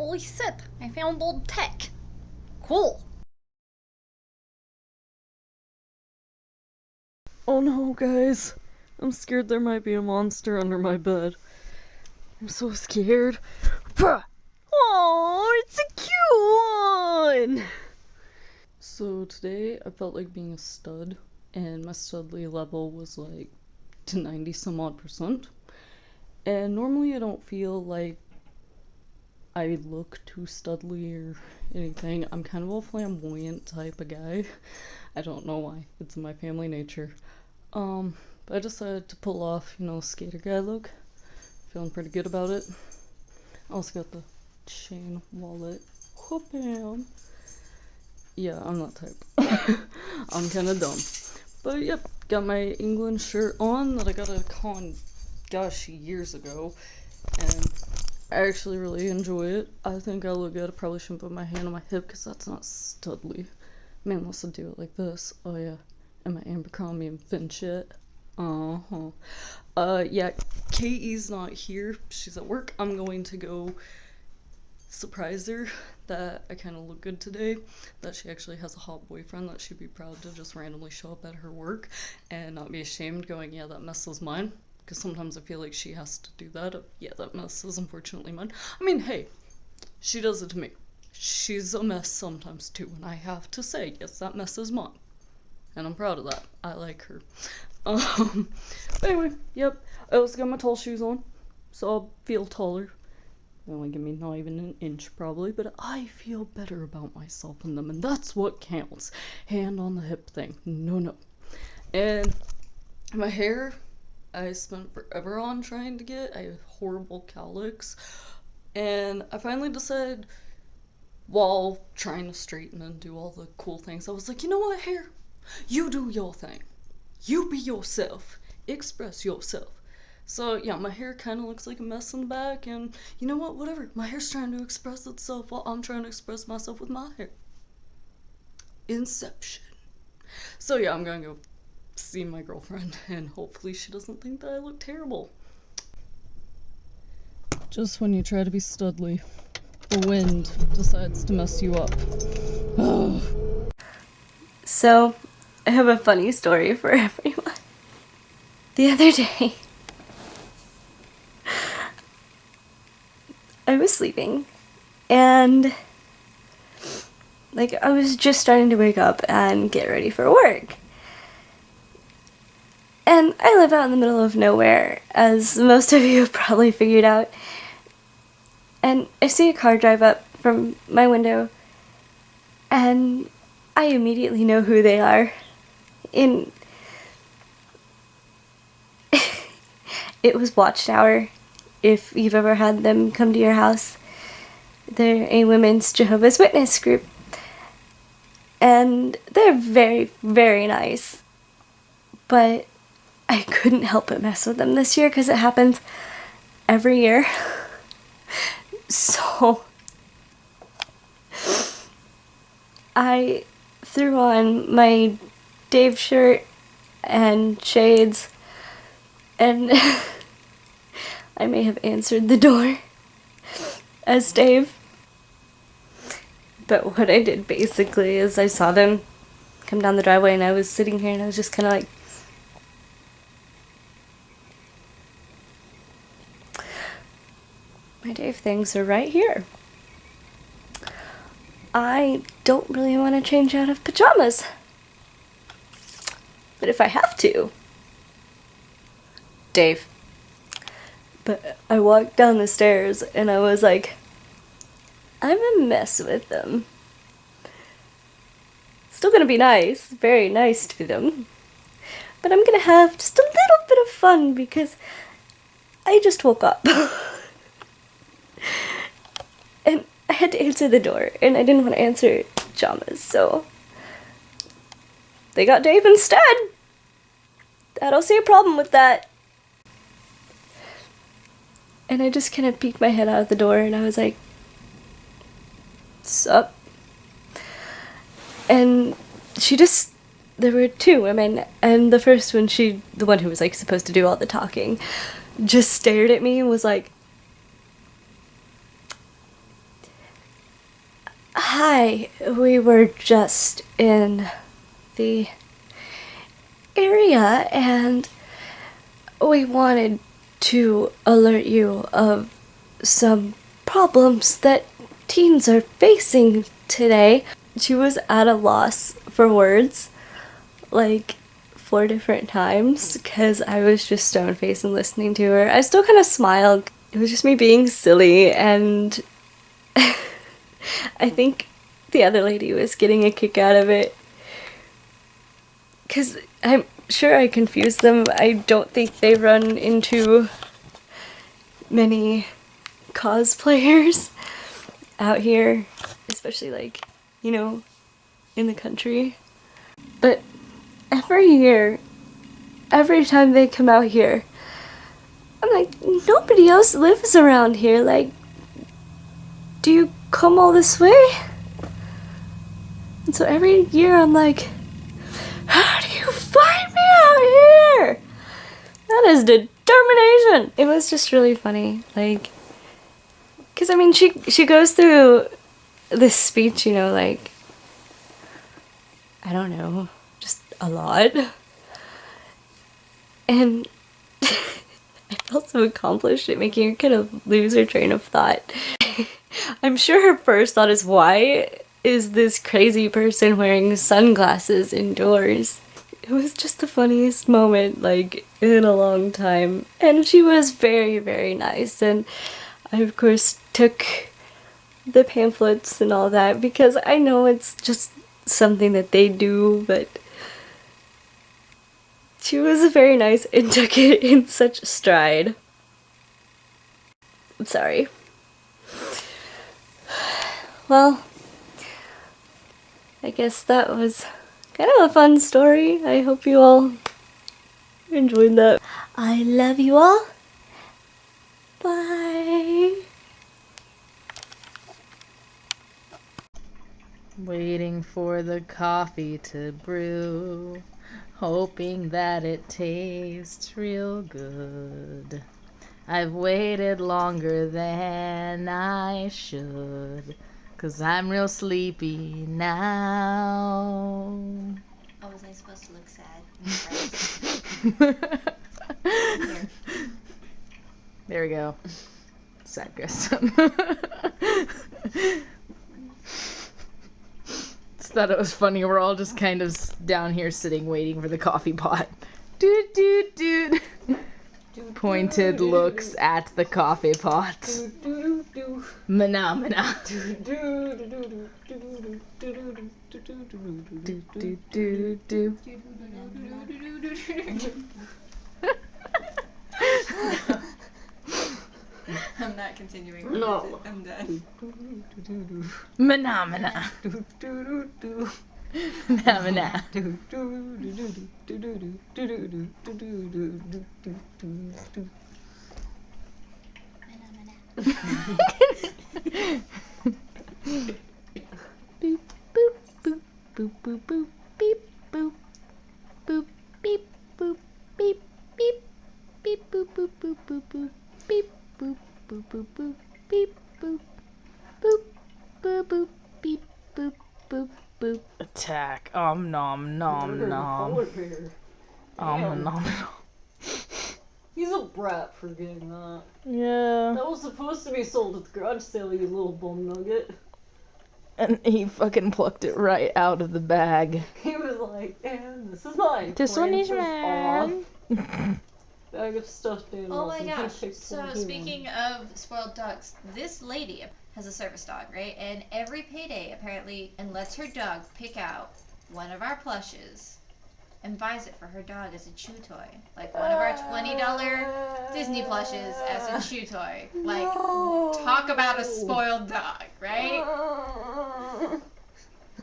Holy shit, I found old tech. Cool. Oh no, guys. I'm scared there might be a monster under my bed. I'm so scared. Oh, it's a cute one! So today I felt like being a stud, and my studly level was like to 90 some odd percent. And normally I don't feel like I look too studly or anything. I'm kind of a flamboyant type of guy. I don't know why. It's in my family nature. But I decided to pull off, skater guy look. Feeling pretty good about it. I also got the chain wallet. Whoop-bam. Yeah, I'm that type. I'm kinda dumb. But yep, got my England shirt on that I got at a con, gosh, years ago. And I actually really enjoy it. I think I look good. I probably shouldn't put my hand on my hip because that's not studly. Man wants to do it like this. Oh yeah. And my Abercrombie and Finn shit. Yeah, KE's not here. She's at work. I'm going to go surprise her that I kind of look good today, that she actually has a hot boyfriend, that she'd be proud to just randomly show up at her work and not be ashamed going, yeah, that mess is mine. Because sometimes I feel like she has to do that. Yeah, that mess is unfortunately mine. I mean, hey, she does it to me. She's a mess sometimes too, and I have to say, yes, that mess is mine. And I'm proud of that. I like her. But anyway, yep. I also got my tall shoes on, so I'll feel taller. They only give me not even an inch probably, but I feel better about myself in them, and that's what counts. Hand on the hip thing. No. And my hair, I spent forever on trying to get. I have horrible cowlicks. And I finally decided, while trying to straighten and do all the cool things, I was like, you know what, hair? You do your thing. You be yourself. Express yourself. So yeah, my hair kind of looks like a mess in the back, and you know what, whatever. My hair's trying to express itself while I'm trying to express myself with my hair. Inception. So yeah, I'm gonna go see my girlfriend, and hopefully she doesn't think that I look terrible. Just when you try to be studly, the wind decides to mess you up. So, I have a funny story for everyone. The other day, I was sleeping, and I was just starting to wake up and get ready for work. And I live out in the middle of nowhere, as most of you have probably figured out. And I see a car drive up from my window, and I immediately know who they are. It was Watchtower, if you've ever had them come to your house. They're a women's Jehovah's Witness group. And they're very, very nice. But I couldn't help but mess with them this year because it happens every year. So I threw on my Dave shirt and shades, and I may have answered the door as Dave. But what I did basically is I saw them come down the driveway, and I was sitting here and I was just kind of like, my Dave things are right here. I don't really want to change out of pajamas. But if I have to, Dave. But I walked down the stairs and I was like, I'm a mess with them. Still gonna be nice, very nice to them. But I'm gonna have just a little bit of fun because I just woke up. And I had to answer the door, and I didn't want to answer pajamas, so they got Dave instead. I don't see a problem with that. And I just kind of peeked my head out of the door, and I was like, sup? And there were two women, and the first one, the one who was supposed to do all the talking, just stared at me and was like, Hi, we were just in the area and we wanted to alert you of some problems that teens are facing today. She was at a loss for words, like 4 different times, because I was just stone-faced and listening to her. I still kind of smiled. It was just me being silly, and I think the other lady was getting a kick out of it. Because I'm sure I confused them. I don't think they run into many cosplayers out here, especially like, you know, in the country. But every year, every time they come out here, I'm like, nobody else lives around here. Like, do you come all this way? And so every year I'm like, how do you find me out here? That is determination. It was just really funny. Like, because I mean, she goes through this speech, you know, like, I don't know, just a lot. And I felt so accomplished at making her kind of lose her train of thought. I'm sure her first thought is, why is this crazy person wearing sunglasses indoors? It was just the funniest moment, like, in a long time. And she was very, very nice. And I, of course, took the pamphlets and all that because I know it's just something that they do, but she was very nice and took it in such stride. I'm sorry. Well, I guess that was kind of a fun story. I hope you all enjoyed that. I love you all. Bye. Waiting for the coffee to brew, hoping that it tastes real good. I've waited longer than I should, 'cause I'm real sleepy now. Oh, was I supposed to look sad? There we go. Sad Chris. Just thought it was funny. We're all just kind of down here sitting waiting for the coffee pot. Doot doot doot. Pointed looks at the coffee pot. Mana mana. I'm not continuing. No. I'm done. Mana mana. Mana mana. Beep boop boop boop boop boop beep boop boop beep boop beep beep beep boop boop boop boop boop beep boop boop boop boop beep boop boop boop boop beep boop boop boop. Attack. Nom nom nom. Nom nom. He's a brat for getting that. Yeah. That was supposed to be sold at the garage sale, you little bum nugget. And he fucking plucked it right out of the bag. He was like, and this is mine. This one is Francis mine. Bag of stuffed animals. Oh my and he gosh. picked So one he speaking of spoiled dogs, this lady has a service dog, right? And every payday apparently and lets her dog pick out one of our plushes and buys it for her dog as a chew toy. Like one of our $20 Disney plushes as a chew toy. Like, talk about a spoiled dog, right?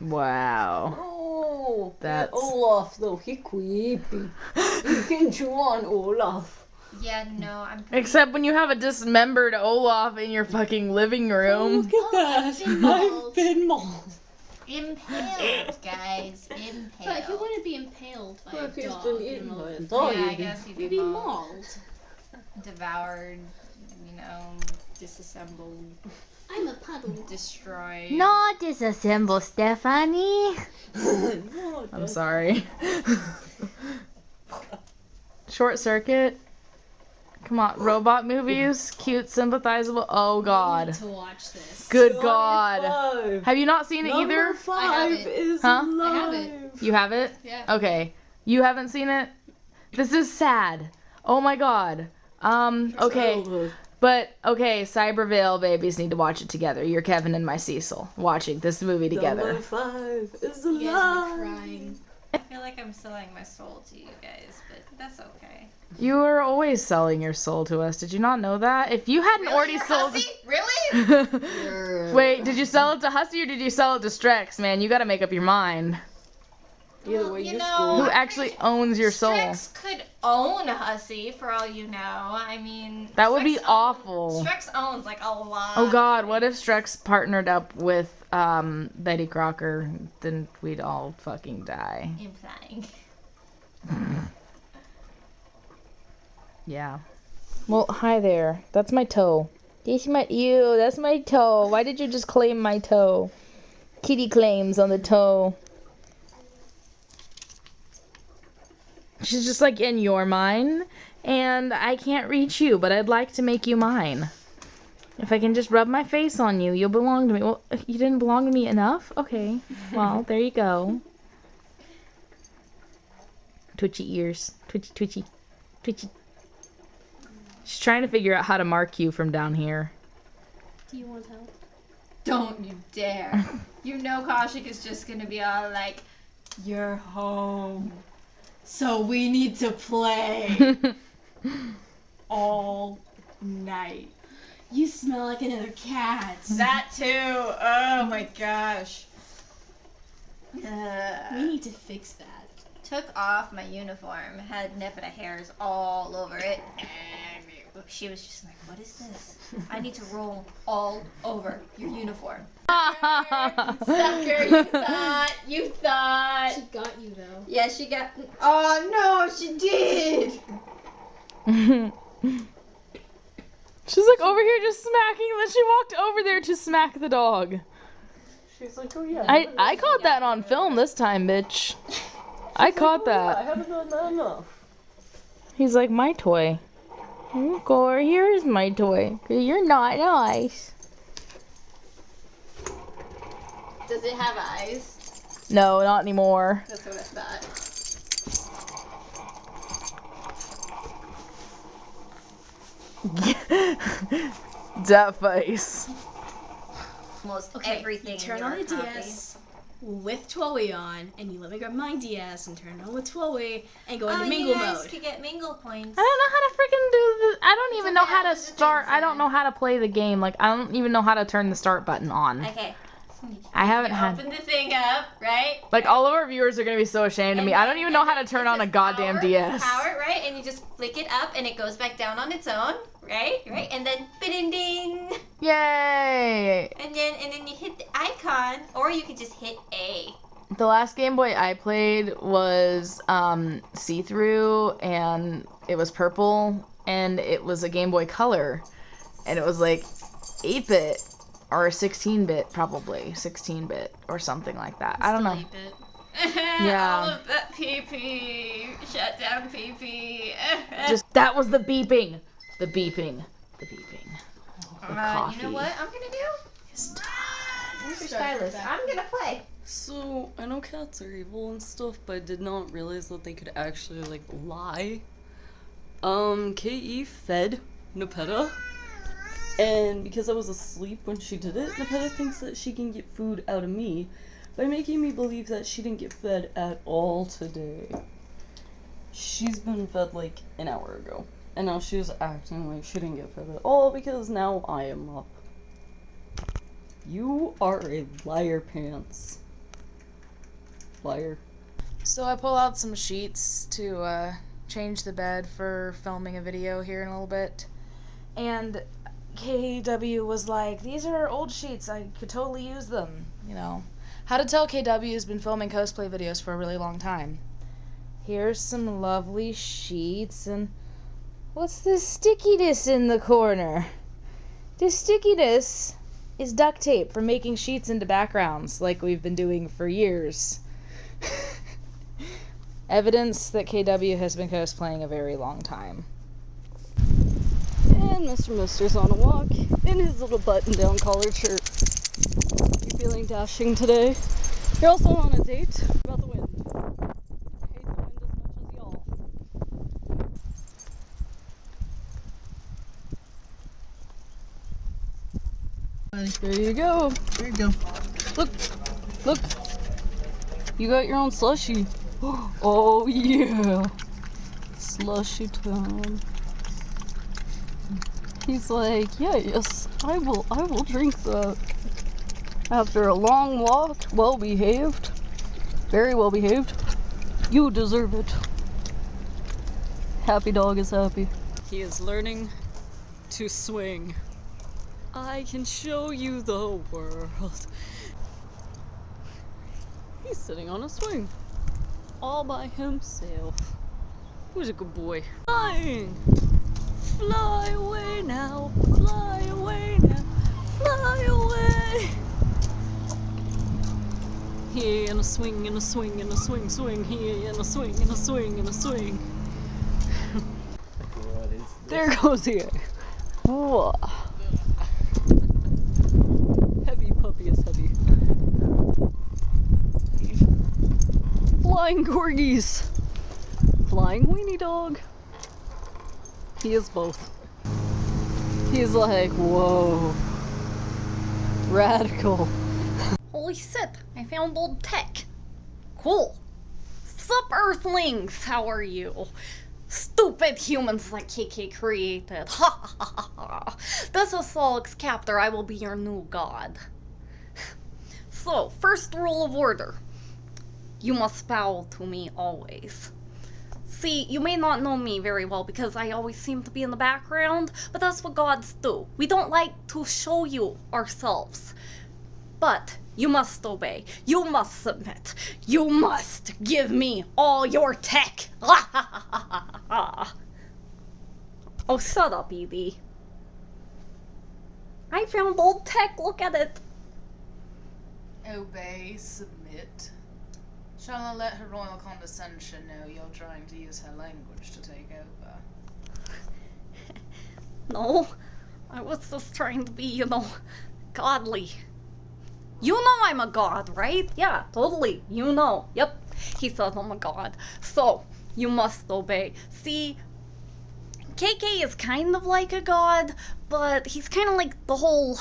Wow. Oh, That's- Olaf though, he creepy. You can chew on Olaf. Yeah, no, I'm pretty... Except when you have a dismembered Olaf in your fucking living room. Look at that. I've been mauled. I've been mauled. Impaled, guys. Impaled. But who wouldn't be impaled by What a if he's dog? been you eaten know? by a dog? Yeah, I guess he'd You'd be be mauled. mauled. Devoured, you know, Disassemble. I'm a puddle. Destroy. Not disassemble, Stephanie. I'm sorry. Short Circuit. Come on, robot movies, cute, sympathizable. Oh I God. need to watch this. Good God. 25. Have you not seen it Number either? 5 it. is Huh? alive. I have it. You have it? Yeah. Okay. You haven't seen it? This is sad. Oh my God. Okay. Childhood. But, okay, Cybervale babies need to watch it together. You're Kevin and my Cecil watching this movie together. Number 5 is You guys will be alive. crying. I feel like I'm selling my soul to you guys, but that's okay. You are always selling your soul to us. Did you not know that? If you hadn't already You're sold... Hussy? Really? Wait, did you sell it to Hussy or did you sell it to Strex, man? You gotta make up your mind. Either way, you you know, scored. Who actually owns your soul? Strex could own Hussy, for all you know. I mean... That would be Strex awful. Strex owns, like, a lot. Oh God, what if Strex partnered up with Betty Crocker? Then we'd all fucking die. Implying. Yeah. Well, hi there. That's my toe. Ew, that's my toe. Why did you just claim my toe? Kitty claims on the toe. She's just like in your mine, and I can't reach you, but I'd like to make you mine. If I can just rub my face on you, you'll belong to me. Well, you didn't belong to me enough? Okay. Well, there you go. Twitchy ears. Twitchy, twitchy, twitchy. She's trying to figure out how to mark you from down here. Do you want help? Don't you dare. You know Kaushik is just gonna be all like, you're home, so we need to play all night. You smell like another cat. That too. Oh my gosh. We need to fix that. Took off my uniform, had Nepeta hairs all over it. She was just like, what is this? I need to roll all over your uniform. Sucker, you thought. She got you though. Yeah, she got. Oh no, she did. She's like over here just smacking, and then she walked over there to smack the dog. She's like, oh yeah. I caught that on film this time, bitch. I caught I that. haven't done that enough. He's like, my toy. Gore, here's my toy. You're not nice. Does it have eyes? No, not anymore. That's what I thought. That face. Almost Okay, everything. you turn in on your the copy. DS with Twilly on, and you let me grab my DS and turn it on with Twilly and go into mingle you guys mode. could get mingle points. I don't know how to freaking do this. I don't even know okay, how I'll to do the start. things I don't then. know how to play the game. Like, I don't even know how to turn the start button on. Okay. I haven't You had. open the thing up, right? Like, all of our viewers are gonna be so ashamed of me. I don't even know how to turn on a goddamn DS. Power, right? And you just flick it up and it goes back down on its own, right? Right? And then ding ding. Yay! And then you hit the icon, or you could just hit A. The last Game Boy I played was see-through, and it was purple, and it was a Game Boy Color, and it was like 8-bit or 16-bit, probably 16-bit or something like that. I don't know. Yeah. All of that PP. Shut down PP. Just that was the beeping, the beeping, the beeping. The coffee. You know what I'm gonna do? Where's your stylus? I'm gonna play. So, I know cats are evil and stuff, but I did not realize that they could actually, like, lie. K.E. fed Nepeta, and because I was asleep when she did it, Nepeta thinks that she can get food out of me by making me believe that she didn't get fed at all today. She's been fed, like, an hour ago, and now she's acting like she didn't get fed at all because now I am up. You are a liar, Pants. Liar. So I pull out some sheets to change the bed for filming a video here in a little bit. And KW was like, these are old sheets, I could totally use them, you know. How to tell KW's been filming cosplay videos for a really long time. Here's some lovely sheets, and what's this stickiness in the corner? This stickiness is duct tape for making sheets into backgrounds like we've been doing for years. Evidence that KW has been cosplaying a very long time. And Mr. Mister's on a walk in his little button-down collared shirt. You feeling dashing today? You're also on a date about the wind. I hate the wind as much as y'all. There you go. There you go. Look, look. You got your own slushie. Oh yeah. Slushie time. He's like, yeah, yes, I will drink that. After a long walk, well behaved, very well behaved, you deserve it. Happy dog is happy. He is learning to swing. I can show you the world. He's sitting on a swing, all by himself. Who's a good boy? Flying! Fly away now, fly away now, fly away! He in a swing, in a swing, in a swing, swing. He in a swing, in a swing, in a swing. What is this? There goes he. Whoa. Heavy puppy is heavy. Flying corgis. Flying weenie dog. He is both. He's like, whoa. Radical. Holy shit, I found old tech. Cool. Sup, Earthlings, how are you? Stupid humans that KK created. Ha ha ha ha. This is Sollux Captor, I will be your new god. So, first rule of order. You must bow to me always. See, you may not know me very well because I always seem to be in the background, but that's what gods do. We don't like to show you ourselves. But you must obey. You must submit. You must give me all your tech. Oh, shut up, Evie. I found old tech. Look at it. Obey, submit. Shall I let her royal condescension know you're trying to use her language to take over? No, I was just trying to be, godly. You know I'm a god, right? Yeah, totally. You know. Yep. He says I'm a god. So, you must obey. See, KK is kind of like a god, but he's kind of like the whole,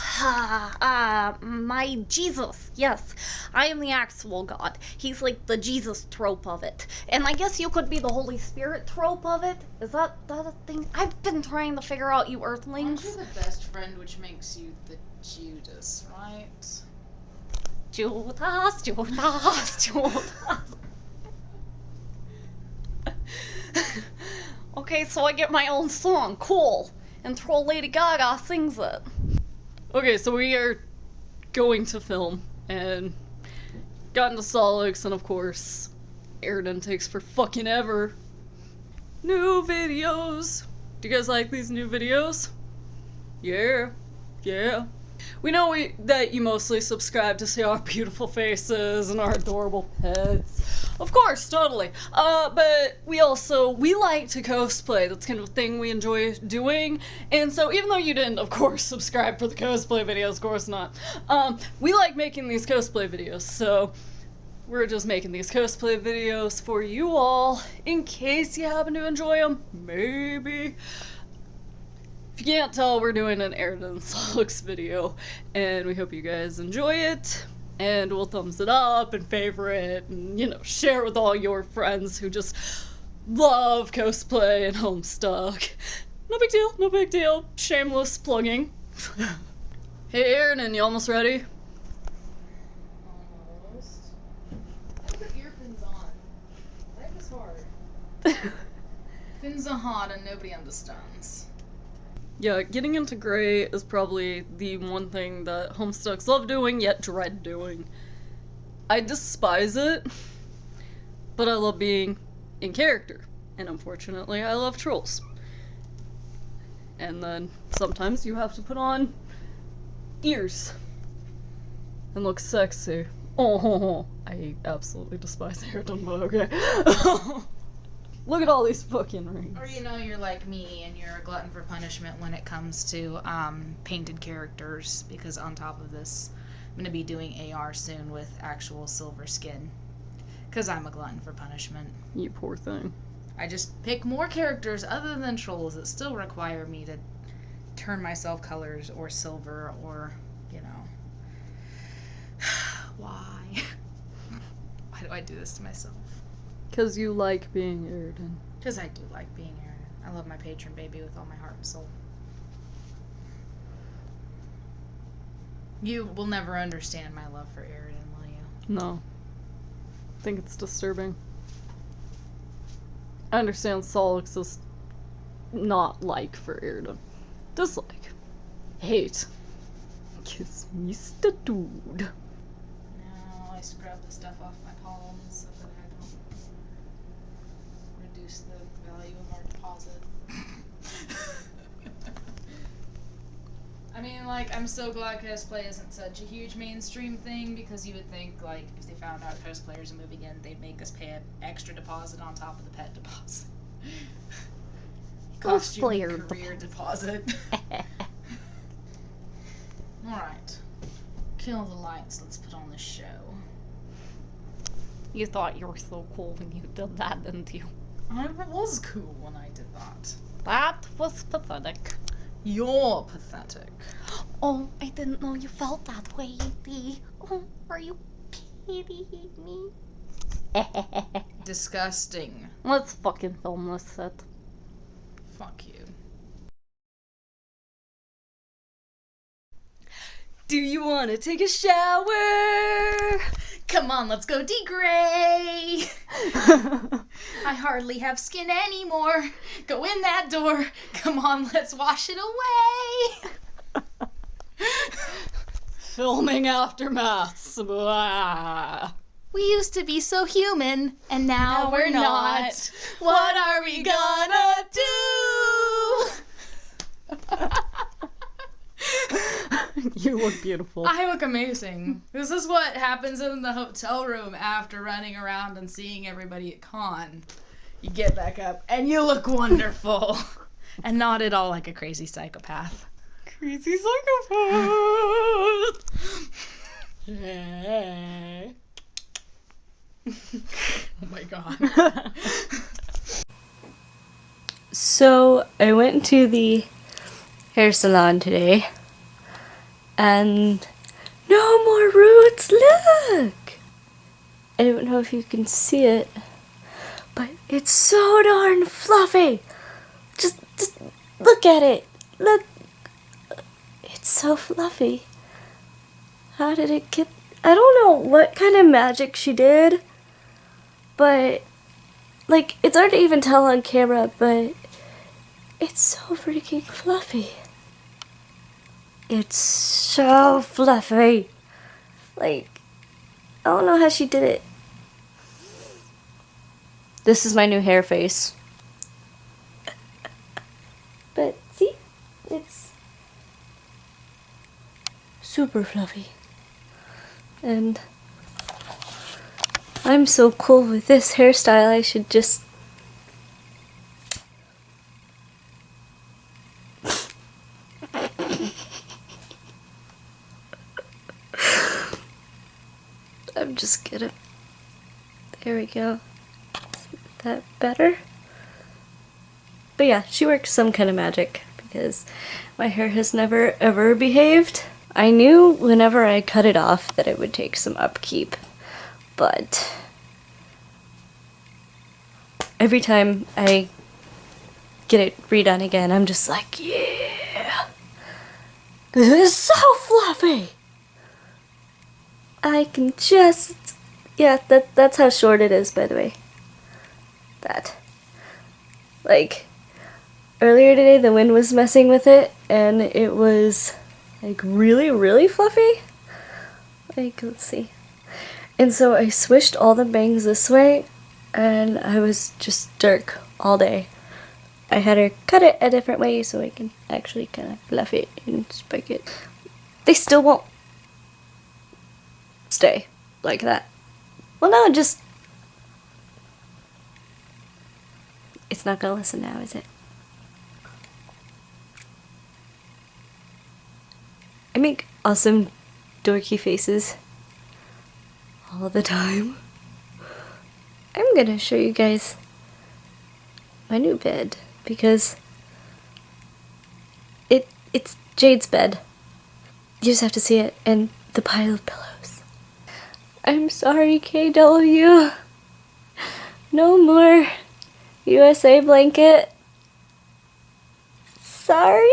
my Jesus. Yes, I am the actual god. He's like the Jesus trope of it. And I guess you could be the Holy Spirit trope of it. Is that a thing? I've been trying to figure out, you Earthlings. Aren't you the best friend, which makes you the Judas, right? Judas, Judas, Judas. Okay, so I get my own song. Cool. And Troll Lady Gaga sings it. Okay, so we are going to film and got into Sollux, and of course, Airden takes for fucking ever. New videos. Do you guys like these new videos? Yeah. Yeah. We know that you mostly subscribe to see our beautiful faces and our adorable pets. Of course, totally. But we like to cosplay. That's kind of a thing we enjoy doing. And so even though you didn't, of course, subscribe for the cosplay videos, of course not, we like making these cosplay videos. So we're just making these cosplay videos for you all in case you happen to enjoy them. Maybe. If you can't tell, we're doing an Airden Sollux video, and we hope you guys enjoy it, and we'll thumbs it up and favorite, and, share it with all your friends who just love cosplay and Homestuck. No big deal, no big deal. Shameless plugging. Hey Airden, you almost ready? Almost. I put earpins on. Life is hard. Fins are hard and nobody understands. Yeah, getting into gray is probably the one thing that Homestucks love doing, yet dread doing. I despise it, but I love being in character, and unfortunately I love trolls. And then sometimes you have to put on ears and look sexy. Oh, I absolutely despise Aridon, but okay. Look at all these fucking rings. Or you're like me and you're a glutton for punishment when it comes to painted characters, because on top of this, I'm going to be doing AR soon with actual silver skin. Because I'm a glutton for punishment. You poor thing. I just pick more characters other than trolls that still require me to turn myself colors or silver or, why? Why do I do this to myself? Because you like being Aridon. Because I do like being Aridon. I love my patron baby with all my heart and soul. You will never understand my love for Aridon, will you? No. I think it's disturbing. I understand Sollux is not like for Aridon. Dislike. Hate. Kiss Mr. Dude. Now I scrub the stuff off my palms so that I don't reduce the value of our deposit. I mean, I'm so glad cosplay isn't such a huge mainstream thing, because you would think, if they found out cosplayers would move again, they'd make us pay an extra deposit on top of the pet deposit. Costume Cosplayer and career deposit. Alright. Kill the lights, let's put on the show. You thought you were so cool when you did that, didn't you? I was cool when I did that. That was pathetic. You're pathetic. Oh, I didn't know you felt that way, Dee. Oh, are you pitying me? Disgusting. Let's fucking film this set. Fuck you. Do you want to take a shower? Come on, let's go degray. I hardly have skin anymore. Go in that door. Come on, let's wash it away. Filming aftermaths. Blah. We used to be so human, and now we're not. What are we gonna do? You look beautiful. I look amazing. This is what happens in the hotel room after running around and seeing everybody at con. You get back up, and you look wonderful. And not at all like a crazy psychopath. Crazy psychopath. Yeah. Oh my god. So I went to the hair salon today, and no more roots, look! I don't know if you can see it, but it's so darn fluffy. Just look at it. Look. It's so fluffy. How did it get... I don't know what kind of magic she did, but, it's hard to even tell on camera, but it's so freaking fluffy. It's so fluffy. I don't know how she did it. This is my new hair face. But, see? It's super fluffy. And I'm so cool with this hairstyle, I should just... I'm just gonna... There we go. Is that better? But yeah, she works some kind of magic, because my hair has never ever behaved. I knew whenever I cut it off that it would take some upkeep, but every time I get it redone again, I'm just like, yeah, this is so fluffy. I can just, yeah, that's how short it is, by the way. That. Earlier today the wind was messing with it, and it was, really, really fluffy. Let's see. And so I swished all the bangs this way, and I was just dark all day. I had her cut it a different way so I can actually kind of fluff it and spike it. they still won't stay like that. Well, no, just... It's not gonna listen now, is it? I make awesome dorky faces all the time. I'm gonna show you guys my new bed because it's Jade's bed. You just have to see it and the pile of pillows. I'm sorry, KW. No more USA blanket. Sorry.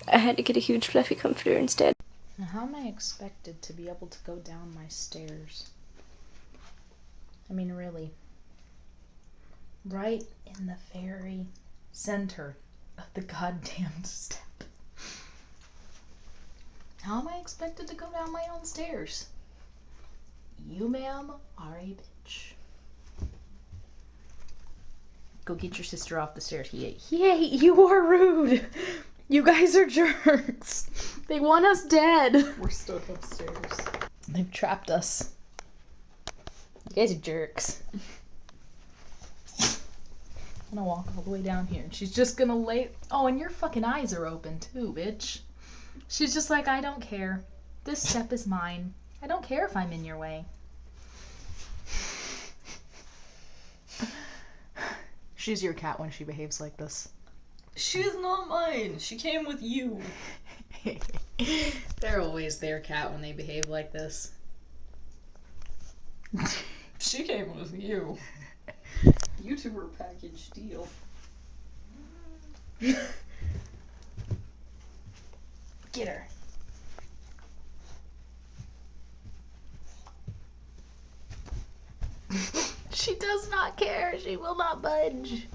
I had to get a huge fluffy comforter instead. Now, how am I expected to be able to go down my stairs? I mean, really. Right in the very center of the goddamn step. How am I expected to go down my own stairs? You, ma'am, are a bitch. Go get your sister off the stairs. Yay, you are rude. You guys are jerks. They want us dead. We're stuck upstairs. They've trapped us. You guys are jerks. I'm gonna walk all the way down here. And she's just gonna lay... Oh, and your fucking eyes are open too, bitch. She's just like, I don't care. This step is mine. I don't care if I'm in your way. She's your cat when she behaves like this. She's not mine. She came with you. They're always their cat when they behave like this. She came with you. You two were a package deal. Get her. She does not care. She will not budge.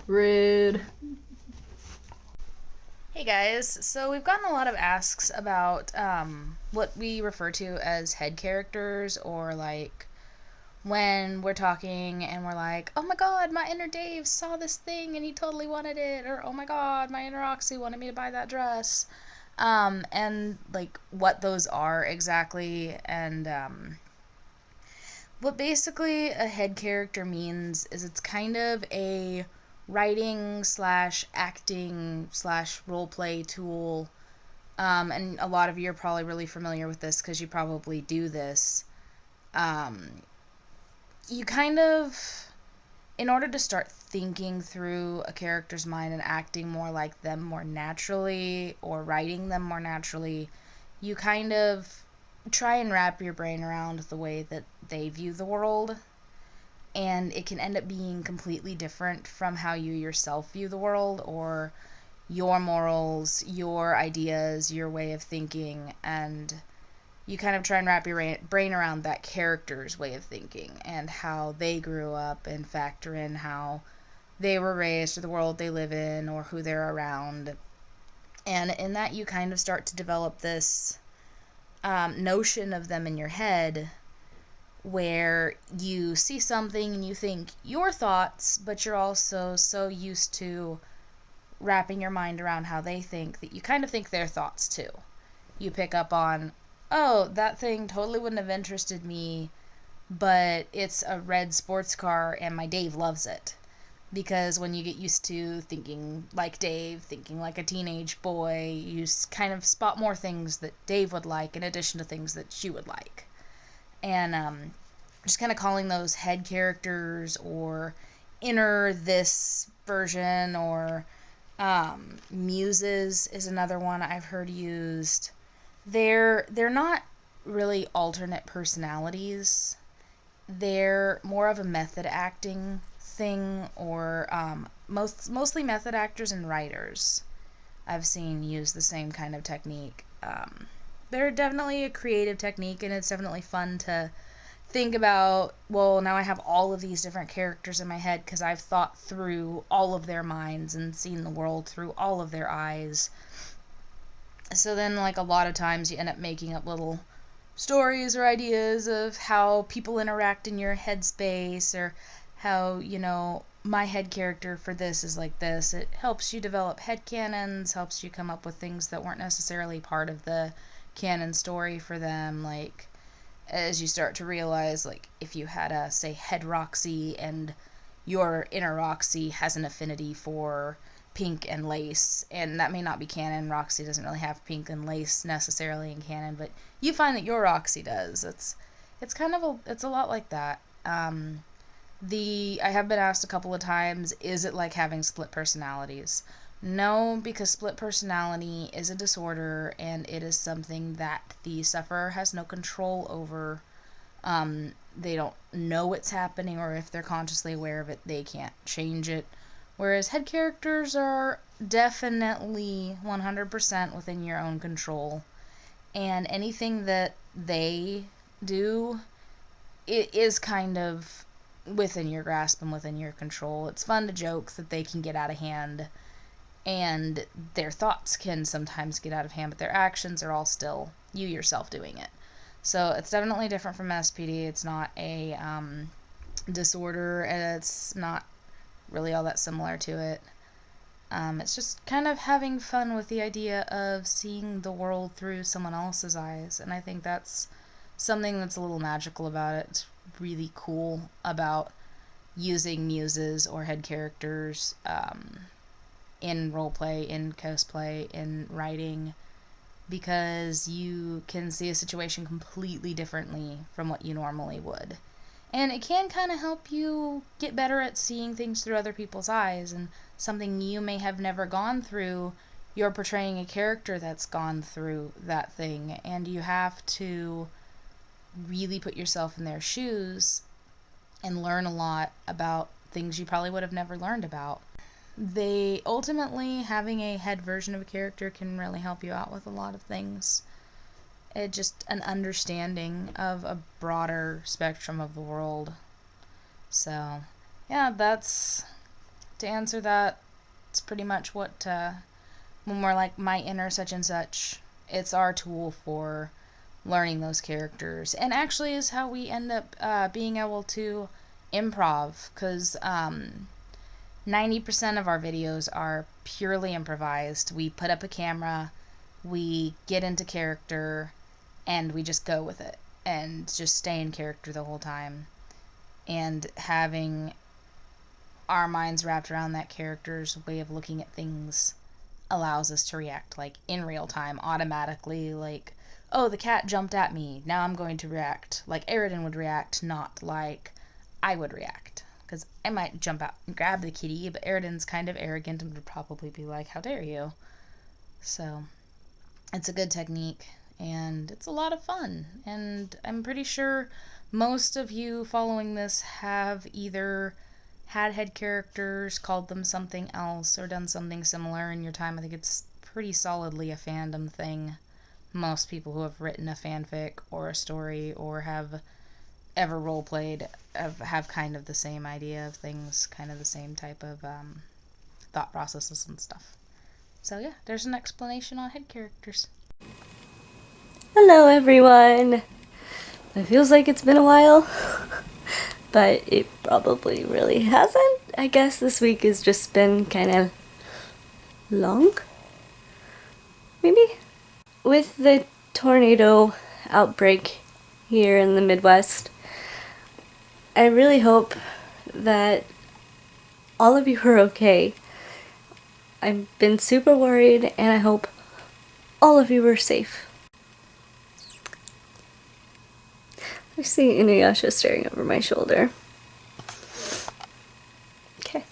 Rude. Hey guys, so we've gotten a lot of asks about what we refer to as head characters, or like when we're talking and we're like, oh my god, my inner Dave saw this thing and he totally wanted it, or oh my god, my inner Roxy wanted me to buy that dress, and like what those are exactly, and what basically a head character means is it's kind of a writing slash acting slash roleplay tool, and a lot of you are probably really familiar with this because you probably do this. You kind of, in order to start thinking through a character's mind and acting more like them more naturally, or writing them more naturally, you kind of try and wrap your brain around the way that they view the world, and it can end up being completely different from how you yourself view the world, or your morals, your ideas, your way of thinking, and you kind of try and wrap your brain around that character's way of thinking and how they grew up, and factor in how they were raised, or the world they live in, or who they're around. And in that, you kind of start to develop this notion of them in your head, where you see something and you think your thoughts, but you're also so used to wrapping your mind around how they think that you kind of think their thoughts too. You pick up on, oh, that thing totally wouldn't have interested me, but it's a red sports car and my Dave loves it. Because when you get used to thinking like Dave, thinking like a teenage boy, you kind of spot more things that Dave would like in addition to things that she would like. And just kind of calling those head characters, or inner this version, or muses is another one I've heard used. They're not really alternate personalities. They're more of a method acting thing, or mostly method actors and writers I've seen use the same kind of technique. They're definitely a creative technique, and it's definitely fun to think about, well, now I have all of these different characters in my head because I've thought through all of their minds and seen the world through all of their eyes. So then, like, a lot of times you end up making up little stories or ideas of how people interact in your headspace, or how, you know, my head character for this is like this. It helps you develop headcanons, helps you come up with things that weren't necessarily part of the canon story for them, like as you start to realize, like if you had a, say, head Roxy and your inner Roxy has an affinity for pink and lace, and that may not be canon. Roxy doesn't really have pink and lace necessarily in canon, but you find that your Roxy does. It's kind of it's a lot like that. I have been asked a couple of times, is it like having split personalities? No, because split personality is a disorder, and it is something that the sufferer has no control over. They don't know it's happening, or if they're consciously aware of it, they can't change it. Whereas head characters are definitely 100% within your own control. And anything that they do, it is kind of within your grasp and within your control. It's fun to joke that they can get out of hand, and their thoughts can sometimes get out of hand, but their actions are all still you yourself doing it. So it's definitely different from SPD. It's not a disorder, and it's not really all that similar to it. It's just kind of having fun with the idea of seeing the world through someone else's eyes, and I think that's something that's a little magical about it. It's really cool about using muses or head characters in roleplay, in cosplay, in writing, because you can see a situation completely differently from what you normally would. And it can kind of help you get better at seeing things through other people's eyes, and something you may have never gone through, you're portraying a character that's gone through that thing, and you have to really put yourself in their shoes and learn a lot about things you probably would have never learned about. They ultimately, having a head version of a character can really help you out with a lot of things. It's just an understanding of a broader spectrum of the world. So, yeah, that's, to answer that, it's pretty much what, when we're like my inner such and such, it's our tool for learning those characters, and actually is how we end up being able to improv, because 90% of our videos are purely improvised. We put up a camera, we get into character, and we just go with it, and just stay in character the whole time. And having our minds wrapped around that character's way of looking at things allows us to react, like, in real time, automatically, like, oh, the cat jumped at me, now I'm going to react like Aridin would react, not like I would react. Because I might jump out and grab the kitty, but Aridin's kind of arrogant and would probably be like, how dare you? So, it's a good technique, and it's a lot of fun. And I'm pretty sure most of you following this have either had head characters, called them something else, or done something similar in your time. I think it's pretty solidly a fandom thing. Most people who have written a fanfic or a story or have ever roleplayed have kind of the same idea of things, kind of the same type of thought processes and stuff. So yeah, there's an explanation on head characters. Hello everyone! It feels like it's been a while, but it probably really hasn't. I guess this week has just been kind of long, maybe? With the tornado outbreak here in the Midwest, I really hope that all of you are okay. I've been super worried, and I hope all of you are safe. I see Inuyasha staring over my shoulder. Okay.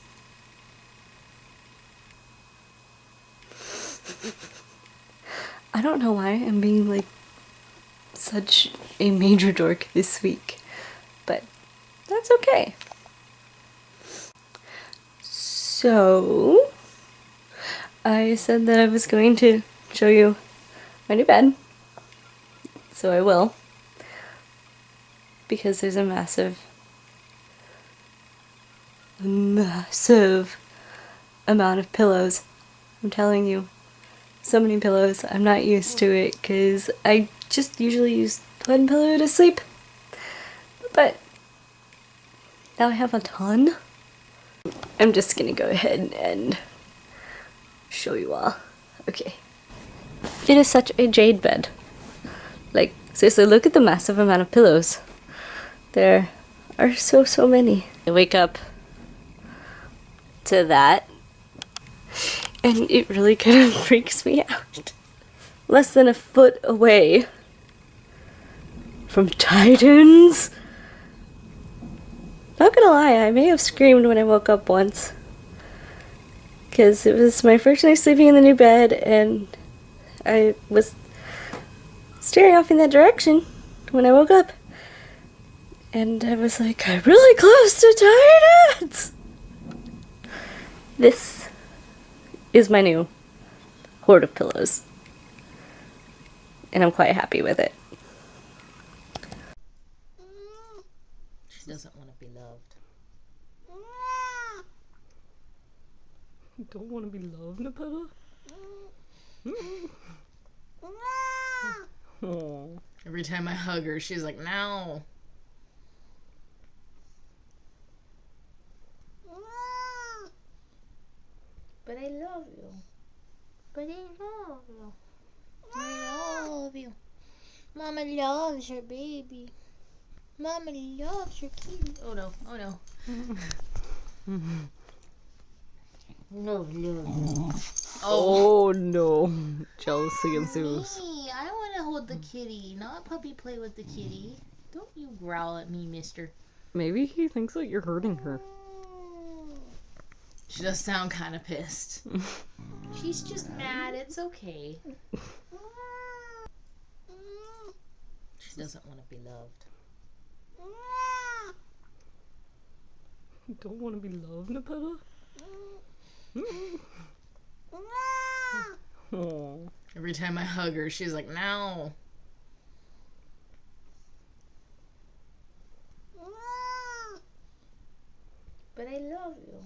I don't know why I'm being like such a major dork this week, but that's okay. So, I said that I was going to show you my new bed, so I will, because there's a massive amount of pillows. I'm telling you, so many pillows. I'm not used to it because I just usually use one pillow to sleep, but now I have a ton. I'm just gonna go ahead and show you all. Okay. It is such a jade bed. Like, seriously, look at the massive amount of pillows. There are so many. I wake up to that, and it really kind of freaks me out. Less than a foot away from Titans. Not gonna lie, I may have screamed when I woke up once. Because it was my first night sleeping in the new bed, and I was staring off in that direction when I woke up. And I was like, I'm really close to Titans! This is my new hoard of pillows. And I'm quite happy with it. She doesn't want to be loved. You don't want to be loved, Nepeta? Aww. Every time I hug her, she's like, no. But I love you. But I love you. I love you. Mama loves your baby. Mama loves your kitty. Oh no, oh no. No. Oh no. Jealousy ensues. Me, I want to hold the kitty, not puppy play with the kitty. Don't you growl at me, mister. Maybe he thinks that you're hurting her. She does sound kind of pissed. She's just mad. It's okay. She doesn't want to be loved. You don't want to be loved, Nepeta? Aww. Every time I hug her, she's like, no. But I love you.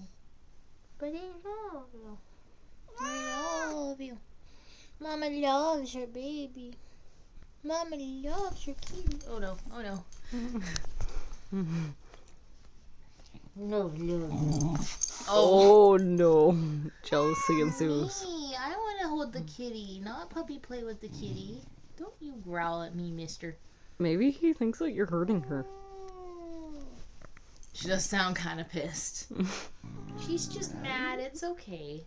But I love you. I love you. Mama loves your baby. Mama loves your kitty. Oh no, oh no. No. Oh no. Jealousy ensues. Me, I want to hold the kitty, not puppy play with the kitty. Don't you growl at me, mister. Maybe he thinks that you're hurting her. She does sound kind of pissed. She's just mad. It's okay.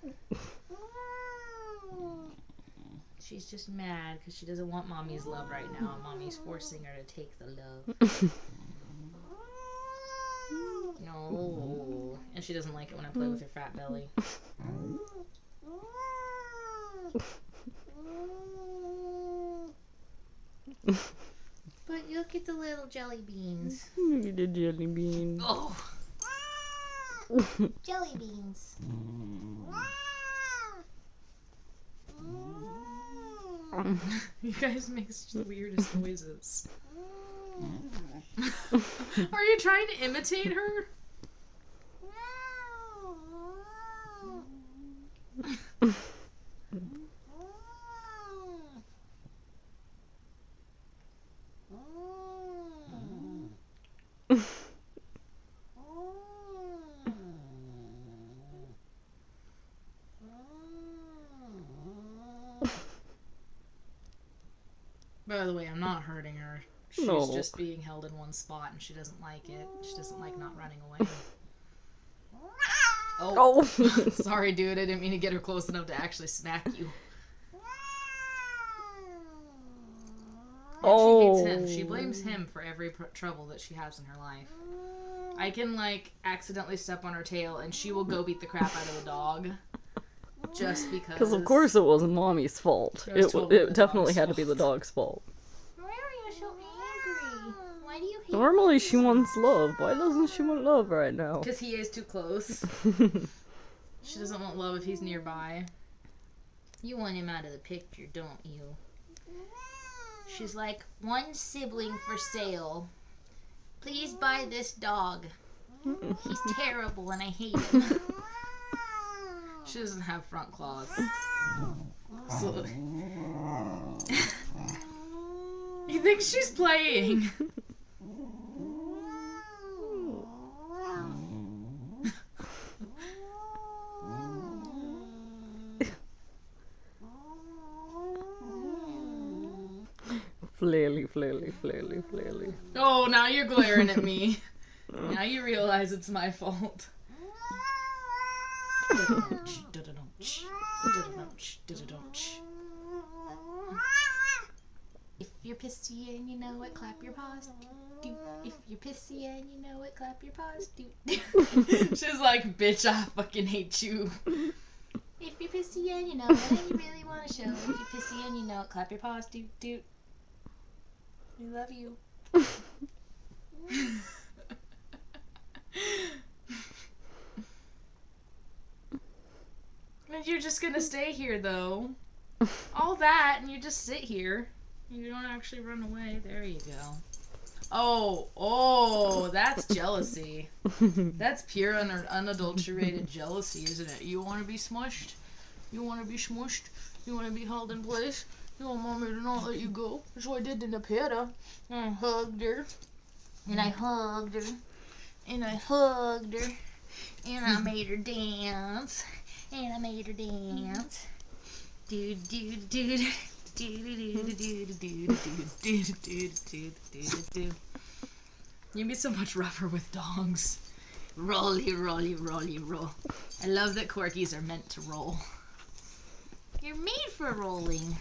She's just mad because she doesn't want mommy's love right now, and mommy's forcing her to take the love. No. And she doesn't like it when I play with her fat belly. But look at the little jelly beans. Look at the jelly bean. Oh. Jelly beans. You guys make just the weirdest noises. Are you trying to imitate her? By the way, I'm not hurting her. She's just being held in one spot and she doesn't like it. She doesn't like not running away. Oh. Sorry, dude. I didn't mean to get her close enough to actually smack you. And she hates him. She blames him for every trouble that she has in her life. I can, like, accidentally step on her tail and she will go beat the crap out of the dog. Just because. Because of course it wasn't mommy's fault. It definitely had to be the dog's fault. Why are you so angry? Why do you hate Normally she wants love. Why doesn't she want love right now? Because he is too close. She doesn't want love if he's nearby. You want him out of the picture, don't you? She's like, one sibling for sale. Please buy this dog. He's terrible and I hate him. She doesn't have front claws. So... He thinks she's playing. Flaily, flaily, flaily, flaily. Oh, now you're glaring at me. Now you realize it's my fault. If you're pissy and you know it, clap your paws. Do. If you're pissy and you know it, clap your paws. Do. She's like, bitch, I fucking hate you. If you're pissy and you know it, and you really want to show it. If you're pissy and you know it, clap your paws. Do. Do. We love you. And you're just gonna stay here, though. All that, and you just sit here. You don't actually run away. There you go. Oh, that's jealousy. That's pure unadulterated jealousy, isn't it? You want to be smushed? You want to be smushed? You want to be held in place? You want mommy to not let you go? That's what I did in the peta. And I hugged her. And I hugged her. And I hugged her. And I made her dance. And I made her dance. Dude, dude, dude. You'd be so much rougher with dogs. Rolly, rolly, rolly, roll. I love that corgis are meant to roll. You're made for rolling.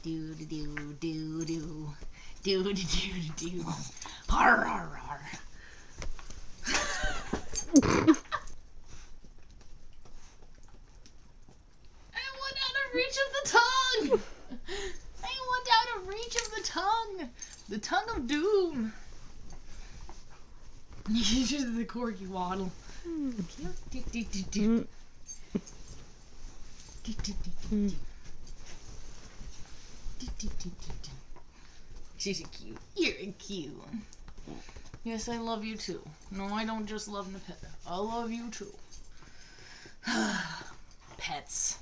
Do do do do do do do do do. Har har har. I went out of reach of the tongue. I went out of reach of the tongue. The tongue of doom. You just the corgi waddle. She's cute. You're cute. Yes, I love you too. No, I don't just love Nepeta. I love you too. Pets.